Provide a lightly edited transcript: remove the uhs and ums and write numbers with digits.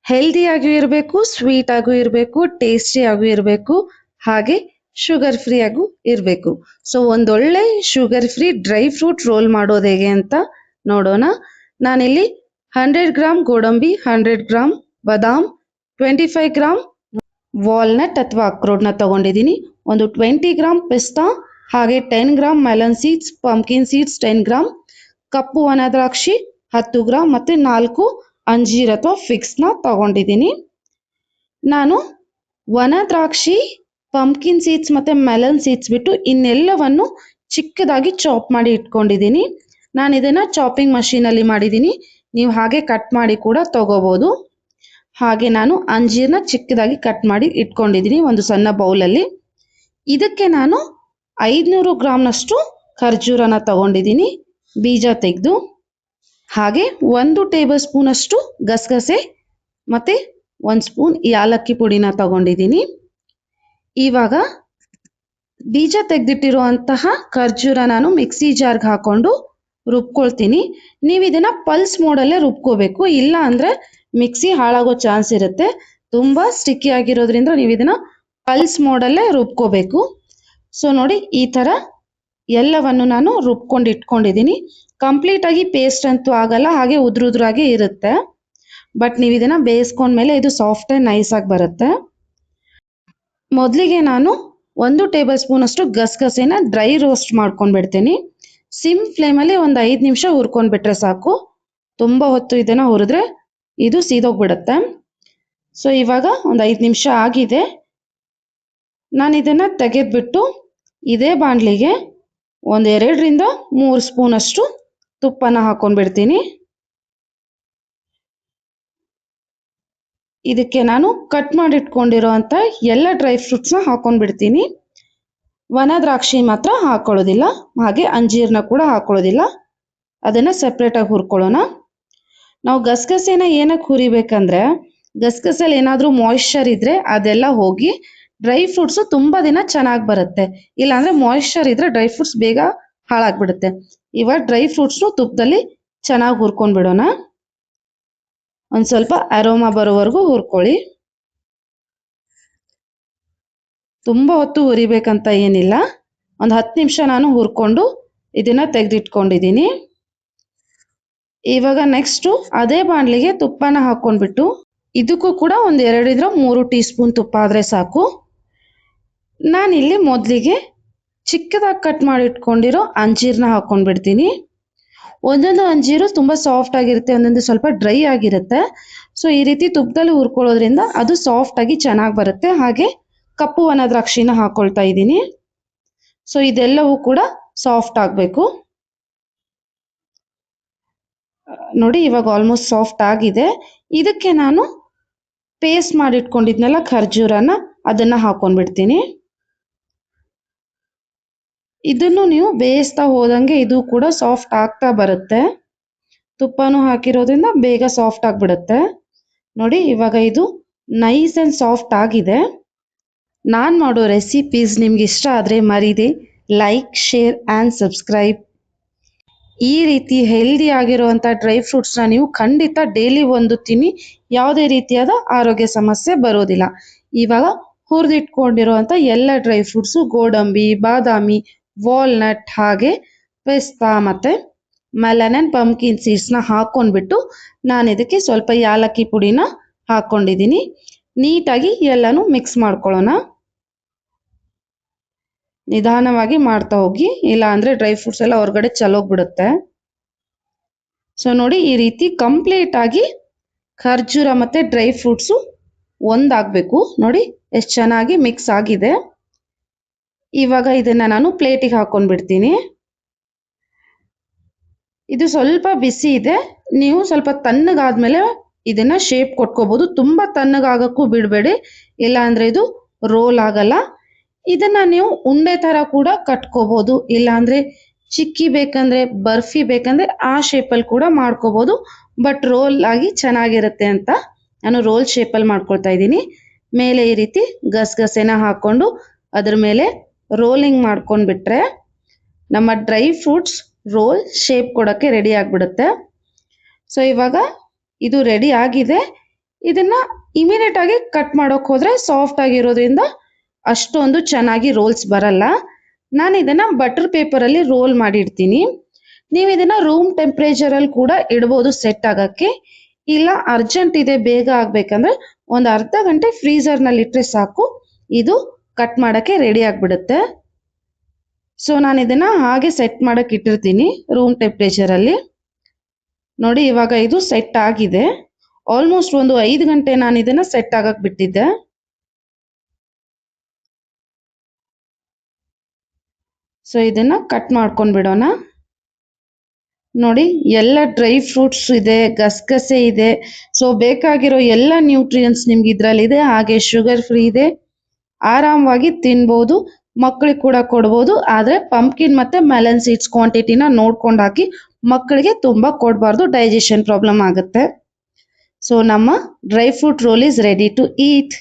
ಹೆಲ್ದಿಯಾಗೂ ಇರಬೇಕು, ಸ್ವೀಟ್ ಆಗೂ ಇರಬೇಕು, ಟೇಸ್ಟಿಯಾಗೂ ಇರಬೇಕು, ಹಾಗೆ ಶುಗರ್ ಫ್ರೀ ಆಗು ಇರಬೇಕು. ಸೊ ಒಂದೊಳ್ಳೆ sugar free dry fruit roll ಮಾಡೋದು ಹೇಗೆ ಅಂತ ನೋಡೋಣ. ನಾನಿಲ್ಲಿ 100 ಗ್ರಾಮ್ ಗೋಡಂಬಿ, 100 ಗ್ರಾಮ್ ಬಾದಾಮ್, 25 ಗ್ರಾಮ್ ವಾಲ್ನಟ್ ಅಥವಾ ಅಕ್ರೋಡ್ನ ತಗೊಂಡಿದ್ದೀನಿ. ಒಂದು 20 ಗ್ರಾಮ್ ಪಿಸ್ತಾ, ಹಾಗೆ 10 gram melon seeds, pumpkin seeds 10 gram, ಕಪ್ಪು ಒಣ ದ್ರಾಕ್ಷಿ 10 ಗ್ರಾಮ್ ಮತ್ತು 4 ಅಂಜೀರ್ ಅಥವಾ ಫಿಕ್ಸ್ನ ತಗೊಂಡಿದ್ದೀನಿ. ನಾನು ಒಣ ದ್ರಾಕ್ಷಿ, ಪಂಪ್ಕಿನ್ ಸೀಡ್ಸ್ ಮತ್ತು ಮೆಲನ್ ಸೀಡ್ಸ್ ಬಿಟ್ಟು ಇನ್ನೆಲ್ಲವನ್ನು ಚಿಕ್ಕದಾಗಿ ಚಾಪ್ ಮಾಡಿ ಇಟ್ಕೊಂಡಿದ್ದೀನಿ. ನಾನು ಇದನ್ನು ಚಾಪಿಂಗ್ ಮಷೀನಲ್ಲಿ ಮಾಡಿದ್ದೀನಿ, ನೀವು ಹಾಗೆ ಕಟ್ ಮಾಡಿ ಕೂಡ ತಗೋಬೋದು. ಹಾಗೆ ನಾನು ಅಂಜೀರ್ನ ಚಿಕ್ಕದಾಗಿ ಕಟ್ ಮಾಡಿ ಇಟ್ಕೊಂಡಿದ್ದೀನಿ ಒಂದು ಸಣ್ಣ ಬೌಲಲ್ಲಿ. ಇದಕ್ಕೆ ನಾನು 500 ಗ್ರಾಮ್ನಷ್ಟು ಖರ್ಜೂರನ ತಗೊಂಡಿದ್ದೀನಿ ಬೀಜ ತೆಗೆದು. ಹಾಗೆ 1 ಟೇಬಲ್ ಸ್ಪೂನಷ್ಟು ಗಸಗಸೆ ಮತ್ತು 1 ಸ್ಪೂನ್ ಯಾಲಕ್ಕಿ ಪುಡಿನ ತಗೊಂಡಿದ್ದೀನಿ. ಇವಾಗ ಬೀಜ ತೆಗೆದಿಟ್ಟಿರುವಂತಹ ಖರ್ಜೂರ ನಾನು ಮಿಕ್ಸಿ ಜಾರ್ಗೆ ಹಾಕೊಂಡು ರುಬ್ಕೊಳ್ತೀನಿ. ನೀವು ಇದನ್ನು ಪಲ್ಸ್ ಮೋಡಲ್ಲೇ ರುಬ್ಕೋಬೇಕು, ಇಲ್ಲ ಅಂದರೆ ಮಿಕ್ಸಿ ಹಾಳಾಗೋ ಚಾನ್ಸ್ ಇರುತ್ತೆ. ತುಂಬ ಸ್ಟಿಕ್ಕಿ ಆಗಿರೋದ್ರಿಂದ ನೀವು ಇದನ್ನು ಪಲ್ಸ್ ಮೋಡಲ್ಲೇ ರುಬ್ಕೋಬೇಕು. ಸೊ ನೋಡಿ, ಈ ಥರ ಎಲ್ಲವನ್ನು ನಾನು ರುಬ್ಕೊಂಡು ಇಟ್ಕೊಂಡಿದ್ದೀನಿ. ಕಂಪ್ಲೀಟಾಗಿ ಪೇಸ್ಟ್ ಅಂತೂ ಆಗಲ್ಲ, ಹಾಗೆ ಉದುರುದ್ರಾಗೆ ಇರುತ್ತೆ. ಬಟ್ ನೀವು ಇದನ್ನು ಬೇಯಿಸ್ಕೊಂಡ್ಮೇಲೆ ಇದು ಸಾಫ್ಟ್ ಆ್ಯಂಡ್ ನೈಸಾಗಿ ಬರುತ್ತೆ. ಮೊದಲಿಗೆ ನಾನು 1 ಟೇಬಲ್ ಸ್ಪೂನಷ್ಟು ಗಸಗಸೆನ ಡ್ರೈ ರೋಸ್ಟ್ ಮಾಡ್ಕೊಂಡ್ಬಿಡ್ತೀನಿ. ಸಿಮ್ ಫ್ಲೇಮಲ್ಲಿ ಒಂದು 5 ನಿಮಿಷ ಹುರ್ಕೊಂಡ್ಬಿಟ್ರೆ ಸಾಕು. ತುಂಬ ಹೊತ್ತು ಇದನ್ನು ಹುರಿದ್ರೆ ಇದು ಸೀದೋಗ್ಬಿಡುತ್ತೆ. ಸೊ ಇವಾಗ ಒಂದು 5 ನಿಮಿಷ ಆಗಿದೆ. ನಾನು ಇದನ್ನು ತೆಗೆದ್ಬಿಟ್ಟು ಇದೇ ಬಾಣಲಿಗೆ ಒಂದು 2 ರಿಂದ 3 ಸ್ಪೂನಷ್ಟು ತುಪ್ಪನ ಹಾಕೊಂಡ್ಬಿಡ್ತೀನಿ. ಇದಕ್ಕೆ ನಾನು ಕಟ್ ಮಾಡಿಟ್ಕೊಂಡಿರೋವಂಥ ಎಲ್ಲ ಡ್ರೈ ಫ್ರೂಟ್ಸ್ನ ಹಾಕೊಂಡ್ಬಿಡ್ತೀನಿ. ಒಣ ದ್ರಾಕ್ಷಿ ಮಾತ್ರ ಹಾಕೊಳ್ಳೋದಿಲ್ಲ, ಹಾಗೆ ಅಂಜೀರ್ನ ಕೂಡ ಹಾಕೊಳ್ಳೋದಿಲ್ಲ. ಅದನ್ನು ಸಪ್ರೇಟಾಗಿ ಹುರ್ಕೊಳ್ಳೋಣ. ನಾವು ಗಸಗಸೆನ ಏನಕ್ಕೆ ಹುರಿಬೇಕಂದ್ರೆ, ಗಸಗಸೆಲಿ ಏನಾದರೂ ಮಾಯಿಶ್ಚರ್ ಇದ್ದರೆ ಅದೆಲ್ಲ ಹೋಗಿ ಡ್ರೈ ಫ್ರೂಟ್ಸು ತುಂಬ ದಿನ ಚೆನ್ನಾಗಿ ಬರುತ್ತೆ. ಇಲ್ಲಾಂದರೆ ಮಾಯಿಶ್ಚರ್ ಇದ್ದರೆ ಡ್ರೈ ಫ್ರೂಟ್ಸ್ ಬೇಗ ಹಾಳಾಗ್ಬಿಡುತ್ತೆ. ಇವಾಗ ಡ್ರೈ ಫ್ರೂಟ್ಸ್ನು ತುಪ್ಪದಲ್ಲಿ ಚೆನ್ನಾಗಿ ಹುರ್ಕೊಂಡ್ಬಿಡೋಣ. ಒಂದು ಸ್ವಲ್ಪ ಅರೋಮಾ ಬರೋವರೆಗೂ ಹುರ್ಕೊಳ್ಳಿ. ತುಂಬ ಹೊತ್ತು ಹುರಿಬೇಕಂತ ಏನಿಲ್ಲ, ಒಂದು 10 ನಿಮಿಷ ನಾನು ಹುರ್ಕೊಂಡು ಇದನ್ನು ತೆಗೆದಿಟ್ಕೊಂಡಿದ್ದೀನಿ. ಇವಾಗ ನೆಕ್ಸ್ಟು ಅದೇ ಬಾಣಲಿಗೆ ತುಪ್ಪನ ಹಾಕ್ಕೊಂಡ್ಬಿಟ್ಟು ಇದಕ್ಕೂ ಕೂಡ ಒಂದು 2 ರಿಂದ 3 ಟೀ ಸ್ಪೂನ್ ತುಪ್ಪ ಆದರೆ ಸಾಕು. ನಾನಿಲ್ಲಿ ಮೊದಲಿಗೆ ಚಿಕ್ಕದಾಗಿ ಕಟ್ ಮಾಡಿ ಇಟ್ಕೊಂಡಿರೋ ಅಂಜೀರ್ನ ಹಾಕ್ಕೊಂಡ್ಬಿಡ್ತೀನಿ. ಒಂದೊಂದು ಅಂಜೀರು ತುಂಬ ಸಾಫ್ಟ್ ಆಗಿರುತ್ತೆ, ಒಂದೊಂದು ಸ್ವಲ್ಪ ಡ್ರೈ ಆಗಿರುತ್ತೆ. ಸೊ ಈ ರೀತಿ ತುಪ್ಪದಲ್ಲಿ ಹುರ್ಕೊಳ್ಳೋದ್ರಿಂದ ಅದು ಸಾಫ್ಟಾಗಿ ಚೆನ್ನಾಗಿ ಬರುತ್ತೆ. ಹಾಗೆ ಕಪ್ಪು ಒಣ ದ್ರಾಕ್ಷಿನ ಹಾಕ್ಕೊಳ್ತಾ ಇದ್ದೀನಿ. ಸೊ ಇದೆಲ್ಲವೂ ಕೂಡ ಸಾಫ್ಟ್ ಆಗಬೇಕು. ನೋಡಿ, ಇವಾಗ ಆಲ್ಮೋಸ್ಟ್ ಸಾಫ್ಟ್ ಆಗಿದೆ. ಇದಕ್ಕೆ ನಾನು ಪೇಸ್ಟ್ ಮಾಡಿಟ್ಕೊಂಡಿದ್ನಲ್ಲ ಖರ್ಜೂರನ, ಅದನ್ನು ಹಾಕ್ಕೊಂಡ್ಬಿಡ್ತೀನಿ. ಇದನ್ನು ನೀವು ಬೇಯಿಸ್ತಾ ಹೋದಂಗೆ ಇದು ಕೂಡ ಸಾಫ್ಟ್ ಆಗ್ತಾ ಬರುತ್ತೆ. ತುಪ್ಪನೂ ಹಾಕಿರೋದ್ರಿಂದ ಬೇಗ ಸಾಫ್ಟ್ ಆಗಿಬಿಡುತ್ತೆ. ನೋಡಿ, ಇವಾಗ ಇದು ನೈಸ್ ಆ್ಯಂಡ್ ಸಾಫ್ಟ್ ಆಗಿದೆ. ನಾನು ಮಾಡೋ ರೆಸಿಪೀಸ್ ನಿಮ್ಗೆ ಇಷ್ಟ ಆದರೆ ಮರೀದೆ ಲೈಕ್, ಶೇರ್ ಆ್ಯಂಡ್ ಸಬ್ಸ್ಕ್ರೈಬ್. ಈ ರೀತಿ ಹೆಲ್ದಿ ಆಗಿರುವಂಥ ಡ್ರೈ ಫ್ರೂಟ್ಸ್ನ ನೀವು ಖಂಡಿತ ಡೈಲಿ ಒಂದು ತಿನ್ನಿ, ಯಾವುದೇ ರೀತಿಯಾದ ಆರೋಗ್ಯ ಸಮಸ್ಯೆ ಬರೋದಿಲ್ಲ. ಇವಾಗ ಹುರಿದಿಟ್ಕೊಂಡಿರುವಂಥ ಎಲ್ಲ ಡ್ರೈ ಫ್ರೂಟ್ಸು, ಗೋಡಂಬಿ, ಬಾದಾಮಿ, ವಾಲ್ನಟ್, ಹಾಗೆ ಪಿಸ್ತಾ ಮತ್ತು ಮೆಲನ್ ಆ್ಯಂಡ್ ಪಂಪ್ಕಿನ್ ಸೀಡ್ಸ್ನ ಹಾಕ್ಕೊಂಡ್ಬಿಟ್ಟು ನಾನು ಇದಕ್ಕೆ ಸ್ವಲ್ಪ ಯಾಲಕ್ಕಿ ಪುಡಿನ ಹಾಕ್ಕೊಂಡಿದ್ದೀನಿ. ನೀಟಾಗಿ ಎಲ್ಲನೂ ಮಿಕ್ಸ್ ಮಾಡ್ಕೊಳ್ಳೋಣ. ನಿಧಾನವಾಗಿ ಮಾಡ್ತಾ ಹೋಗಿ, ಇಲ್ಲ ಅಂದರೆ ಡ್ರೈ ಫ್ರೂಟ್ಸ್ ಎಲ್ಲ ಹೊರಗಡೆ ಚೆಲ್ಲೋಗ್ಬಿಡುತ್ತೆ. ಸೊ ನೋಡಿ, ಈ ರೀತಿ ಕಂಪ್ಲೀಟಾಗಿ ಖರ್ಜೂರ ಮತ್ತು ಡ್ರೈ ಫ್ರೂಟ್ಸು ಒಂದಾಗಬೇಕು. ನೋಡಿ ಎಷ್ಟು ಚೆನ್ನಾಗಿ ಮಿಕ್ಸ್ ಆಗಿದೆ. ಇವಾಗ ಇದನ್ನು ನಾನು ಪ್ಲೇಟಿಗೆ ಹಾಕ್ಕೊಂಡ್ಬಿಡ್ತೀನಿ. ಇದು ಸ್ವಲ್ಪ ಬಿಸಿ ಇದೆ, ನೀವು ಸ್ವಲ್ಪ ತಣ್ಣಗಾದ್ಮೇಲೆ ಇದನ್ನು ಶೇಪ್ ಕೊಟ್ಕೋಬೋದು. ತುಂಬ ತಣ್ಣಗಾಗಕ್ಕೂ ಬಿಡಬೇಡಿ, ಇಲ್ಲ ಅಂದರೆ ಇದು ರೋಲ್ ಆಗಲ್ಲ. ಇದನ್ನು ನೀವು ಉಂಡೆ ಥರ ಕೂಡ ಕಟ್ಕೋಬೋದು, ಇಲ್ಲಾಂದರೆ ಚಿಕ್ಕಿ ಬೇಕಂದರೆ, ಬರ್ಫಿ ಬೇಕಂದರೆ ಆ ಶೇಪಲ್ಲಿ ಕೂಡ ಮಾಡ್ಕೋಬೋದು. ಬಟ್ ರೋಲ್ ಆಗಿ ಚೆನ್ನಾಗಿರುತ್ತೆ ಅಂತ ನಾನು ರೋಲ್ ಶೇಪಲ್ಲಿ ಮಾಡ್ಕೊಳ್ತಾ ಇದ್ದೀನಿ. ಮೇಲೆ ಈ ರೀತಿ ಗಸಗಸೆನ ಹಾಕ್ಕೊಂಡು ಅದ್ರ ಮೇಲೆ ರೋಲಿಂಗ್ ಮಾಡ್ಕೊಂಡ್ಬಿಟ್ರೆ ನಮ್ಮ ಡ್ರೈ ಫ್ರೂಟ್ಸ್ ರೋಲ್ ಶೇಪ್ ಕೊಡೋಕ್ಕೆ ರೆಡಿ ಆಗಿಬಿಡುತ್ತೆ. ಸೊ ಇವಾಗ ಇದು ರೆಡಿ ಆಗಿದೆ. ಇದನ್ನ ಇಮಿಡಿಯೇಟ್ ಆಗಿ ಕಟ್ ಮಾಡೋಕೆ ಹೋದ್ರೆ ಸಾಫ್ಟ್ ಆಗಿರೋದ್ರಿಂದ ಅಷ್ಟೊಂದು ಚೆನ್ನಾಗಿ ರೋಲ್ಸ್ ಬರಲ್ಲ. ನಾನು ಇದನ್ನ ಬಟರ್ ಪೇಪರ್ ಅಲ್ಲಿ ರೋಲ್ ಮಾಡಿಡ್ತೀನಿ. ನೀವು ಇದನ್ನ ರೂಮ್ ಟೆಂಪರೇಚರ್ ಅಲ್ಲಿ ಕೂಡ ಇಡಬಹುದು ಸೆಟ್ ಆಗಕ್ಕೆ. ಇಲ್ಲ ಅರ್ಜೆಂಟ್ ಇದೆ ಬೇಗ ಆಗ್ಬೇಕಂದ್ರೆ ಒಂದು ಅರ್ಧ ಗಂಟೆ ಫ್ರೀಜರ್ ನಲ್ಲಿ ಇಟ್ರೆ ಸಾಕು, ಇದು ಕಟ್ ಮಾಡಕ್ಕೆ ರೆಡಿ ಆಗ್ಬಿಡುತ್ತೆ. ಸೊ ನಾನು ಇದನ್ನ ಹಾಗೆ ಸೆಟ್ ಮಾಡಕ್ ಇಟ್ಟಿರ್ತೀನಿ ರೂಮ್ ಟೆಂಪರೇಚರ್ ಅಲ್ಲಿ. ನೋಡಿ ಇವಾಗ ಇದು ಸೆಟ್ ಆಗಿದೆ. ಆಲ್ಮೋಸ್ಟ್ ಒಂದು 5 ಗಂಟೆ ನಾನು ಇದನ್ನ ಸೆಟ್ ಆಗಕ್ ಬಿಟ್ಟಿದ್ದೆ. ಸೊ ಇದನ್ನ ಕಟ್ ಮಾಡ್ಕೊಂಡ್ ಬಿಡೋಣ. ನೋಡಿ ಎಲ್ಲ ಡ್ರೈ ಫ್ರೂಟ್ಸ್ ಇದೆ, ಗಸಗಸೆ ಇದೆ. ಸೊ ಬೇಕಾಗಿರೋ ಎಲ್ಲ ನ್ಯೂಟ್ರಿಯೆಂಟ್ಸ್ ನಿಮ್ಗೆ ಇದ್ರಲ್ಲಿ ಇದೆ. ಹಾಗೆ ಶುಗರ್ ಫ್ರೀ ಇದೆ, ಆರಾಮವಾಗಿ ತಿನ್ಬೋದು, ಮಕ್ಕಳಿಗೆ ಕೂಡ ಕೊಡ್ಬೋದು. ಆದ್ರೆ ಪಂಪ್ಕಿನ್ ಮತ್ತೆ ಮೆಲನ್ ಸೀಡ್ಸ್ ಕ್ವಾಂಟಿಟಿನ ನೋಡ್ಕೊಂಡು ಹಾಕಿ, ಮಕ್ಕಳಿಗೆ ತುಂಬಾ ಕೊಡಬಾರ್ದು, ಡೈಜೆಷನ್ ಪ್ರಾಬ್ಲಮ್ ಆಗುತ್ತೆ. ಸೊ ನಮ್ಮ dry fruit roll is ready to heat.